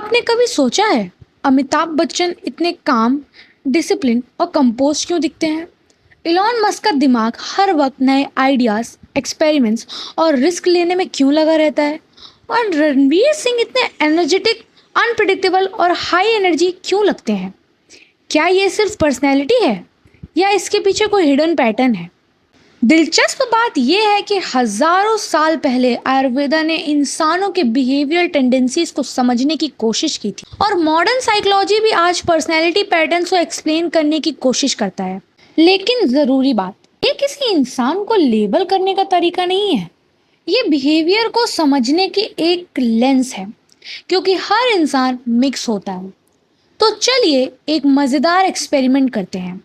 आपने कभी सोचा है अमिताभ बच्चन इतने काम, डिसिप्लिन और कंपोस्ट क्यों दिखते हैं? इलॉन मस्क का दिमाग हर वक्त नए आइडियाज, एक्सपेरिमेंट्स और रिस्क लेने में क्यों लगा रहता है? और रणवीर सिंह इतने एनर्जेटिक, अनप्रिडिक्टेबल और हाई एनर्जी क्यों लगते हैं? क्या ये सिर्फ पर्सनैलिटी है या इसके पीछे कोई हिडन पैटर्न है? दिलचस्प बात यह है कि हजारों साल पहले आयुर्वेदा ने इंसानों के बिहेवियरल टेंडेंसीज को समझने की कोशिश की थी और मॉडर्न साइकोलॉजी भी आज पर्सनैलिटी पैटर्न्स को एक्सप्लेन करने की कोशिश करता है। लेकिन ज़रूरी बात, ये किसी इंसान को लेबल करने का तरीका नहीं है। ये बिहेवियर को समझने की एक लेंस है, क्योंकि हर इंसान मिक्स होता है। तो चलिए एक मज़ेदार एक्सपेरिमेंट करते हैं।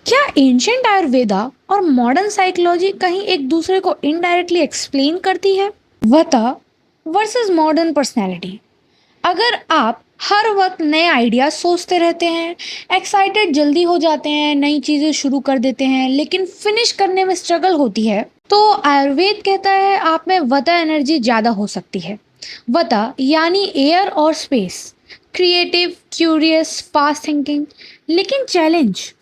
क्या एंशिएंट आयुर्वेदा और मॉडर्न साइकोलॉजी कहीं एक दूसरे को इनडायरेक्टली एक्सप्लेन करती है? वता वर्सेस मॉडर्न पर्सनैलिटी। अगर आप हर वक्त नए आइडियाज सोचते रहते हैं, एक्साइटेड जल्दी हो जाते हैं, नई चीज़ें शुरू कर देते हैं, लेकिन फिनिश करने में स्ट्रगल होती है, तो आयुर्वेद कहता है आप में वता एनर्जी ज़्यादा हो सकती है। वता यानी एयर और space, creative, curious, fast thinking, लेकिन challenge,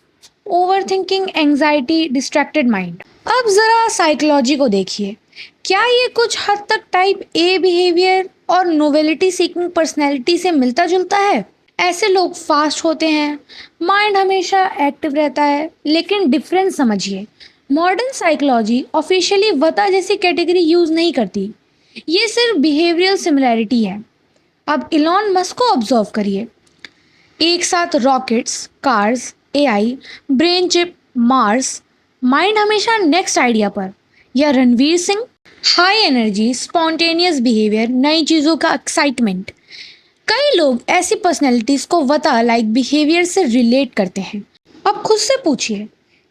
overthinking, anxiety, distracted mind. अब ज़रा साइकोलॉजी को देखिए। क्या ये कुछ हद तक टाइप ए बिहेवियर और नोवेलिटी सीकिंग पर्सनैलिटी से मिलता जुलता है? ऐसे लोग फास्ट होते हैं, माइंड हमेशा एक्टिव रहता है, लेकिन डिफरेंस समझिए। मॉडर्न साइकोलॉजी ऑफिशियली वता जैसी कैटेगरी यूज़ नहीं करती, ये सिर्फ बिहेवियरल सिमिलैरिटी है। अब इलॉन मस्क को ऑब्जर्व करिए। एक साथ rockets, cars, AI, brain chip, Mars, mind हमेशा नेक्स्ट आइडिया पर। या Ranveer Singh, high energy, spontaneous behaviour, नई चीज़ों का एक्साइटमेंट। कई लोग ऐसी पर्सनैलिटीज़ को वता लाइक बिहेवियर से रिलेट करते हैं। अब खुद से पूछिए,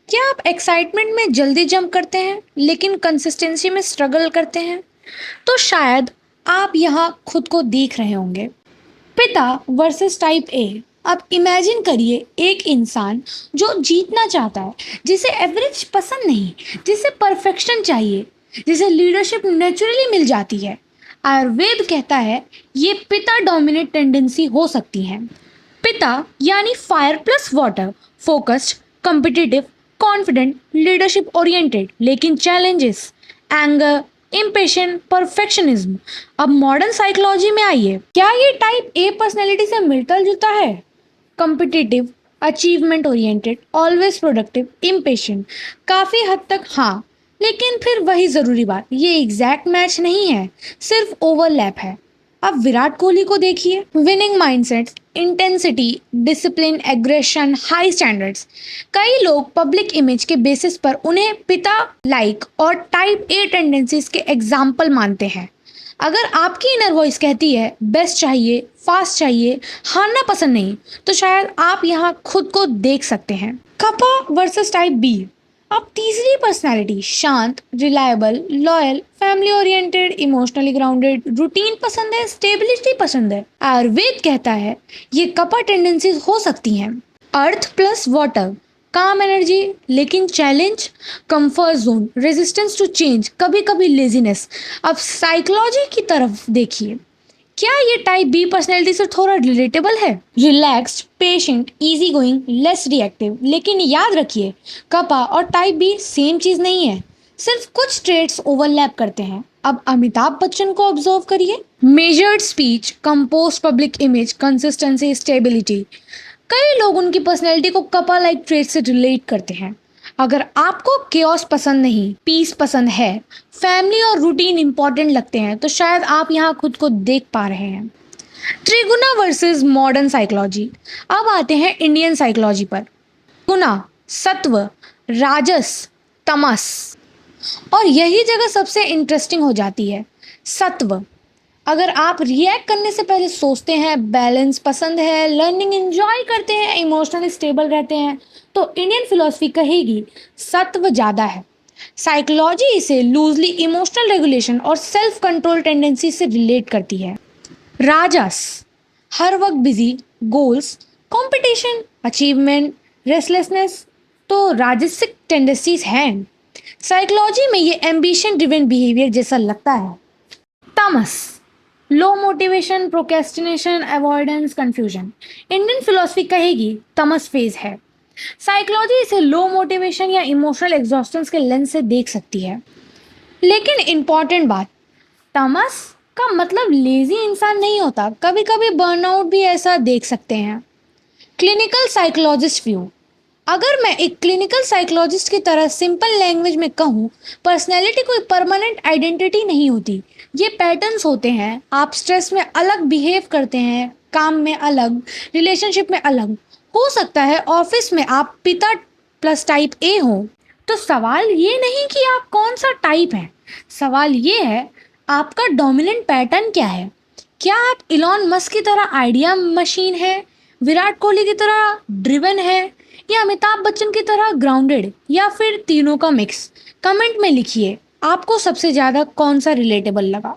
क्या आप एक्साइटमेंट में जल्दी जंप करते हैं लेकिन कंसिस्टेंसी में स्ट्रगल करते हैं? तो शायद आप यहाँ खुद को देख रहे होंगे। पिता वर्सेस टाइप ए। अब इमेजिन करिए एक इंसान जो जीतना चाहता है, जिसे एवरेज पसंद नहीं, जिसे परफेक्शन चाहिए, जिसे लीडरशिप नेचुरली मिल जाती है। आयुर्वेद कहता है ये पिता डोमिनेट टेंडेंसी हो सकती है। पिता यानी fire plus water, focused, competitive, confident, leadership oriented, लेकिन चैलेंजेस, एंगर, इम्पेशेंट, परफेक्शनिज्म। अब मॉडर्न साइकोलॉजी में आइए, क्या ये टाइप ए पर्सनैलिटी से मिलता जुलता है? Competitive, achievement oriented, always productive, impatient. काफ़ी हद तक हाँ, लेकिन फिर वही ज़रूरी बात, ये एग्जैक्ट मैच नहीं है, सिर्फ ओवरलैप है। अब विराट कोहली को देखिए। Winning mindset, intensity, discipline, aggression, high standards. कई लोग पब्लिक इमेज के बेसिस पर उन्हें पिता लाइक और टाइप ए टेंडेंसीज के एग्जाम्पल मानते हैं। अगर आपकी इनर वॉइस कहती है बेस्ट चाहिए, फास्ट चाहिए, हारना पसंद नहीं, तो शायद आप यहाँ खुद को देख सकते हैं। कपा वर्सेस टाइप बी। अब तीसरी पर्सनालिटी, शांत, reliable, loyal, family oriented, emotionally grounded, routine पसंद है, स्टेबिलिटी पसंद है। आयुर्वेद कहता है ये कपा टेंडेंसीज हो सकती हैं। Earth plus water, calm energy, लेकिन challenge, comfort zone, resistance to change, कभी कभी लेजीनेस। अब साइकोलॉजी की तरफ देखिए। क्या ये टाइप बी पर्सनैलिटी से थोड़ा रिलेटेबल है? Relaxed, patient, easy going, less reactive. लेकिन याद रखिए, कपा और टाइप बी सेम चीज़ नहीं है, सिर्फ कुछ ट्रेट्स ओवरलैप करते हैं। अब अमिताभ बच्चन को ऑब्जर्व करिए। Measured speech, compose public image, consistency, stability. कई लोग उनकी पर्सनैलिटी को कपा लाइक ट्रेट से रिलेट करते हैं। अगर आपको केओस पसंद नहीं, पीस पसंद है, फैमिली और रूटीन इंपॉर्टेंट लगते हैं, तो शायद आप यहाँ खुद को देख पा रहे हैं। त्रिगुणा वर्सेस मॉडर्न साइकोलॉजी। अब आते हैं इंडियन साइकोलॉजी पर। गुना, सत्व, राजस, तमस। और यही जगह सबसे इंटरेस्टिंग हो जाती है। सत्व, अगर आप रिएक्ट करने से पहले सोचते हैं, बैलेंस पसंद है, लर्निंग एंजॉय करते हैं, इमोशनली स्टेबल रहते हैं, तो इंडियन फिलॉसफी कहेगी सत्व ज़्यादा है। साइकोलॉजी इसे लूजली इमोशनल रेगुलेशन और सेल्फ कंट्रोल टेंडेंसी से रिलेट करती है। राजस, हर वक्त busy, goals, competition, achievement, restlessness, तो राजसिक टेंडेंसीज हैं। साइकोलॉजी में ये एम्बिशन ड्रिवन बिहेवियर जैसा लगता है। तमस, low motivation, procrastination, avoidance, confusion. Indian philosophy कहेगी तमस फेज है। साइकोलॉजी इसे लो मोटिवेशन या इमोशनल एग्जॉस्टेंस के लेंस से देख सकती है। लेकिन इंपॉर्टेंट बात, तमस का मतलब लेजी इंसान नहीं होता। कभी कभी बर्नआउट भी ऐसा देख सकते हैं। क्लिनिकल साइकोलॉजिस्ट व्यू, अगर मैं एक क्लिनिकल साइकोलॉजिस्ट की तरह सिंपल लैंग्वेज में कहूँ, पर्सनैलिटी कोई परमानेंट आइडेंटिटी नहीं होती। ये पैटर्न्स होते हैं। आप स्ट्रेस में अलग बिहेव करते हैं, काम में अलग, रिलेशनशिप में अलग। हो सकता है ऑफिस में आप पिता प्लस टाइप ए हो। तो सवाल ये नहीं कि आप कौन सा टाइप है, सवाल ये है आपका डोमिनेंट पैटर्न क्या है। क्या आप इलॉन मस्क की तरह आइडिया मशीन है, विराट कोहली की तरह ड्रिवन है, या अमिताभ बच्चन की तरह ग्राउंडेड, या फिर तीनों का मिक्स। कमेंट में लिखिए आपको सबसे ज़्यादा कौन सा रिलेटेबल लगा।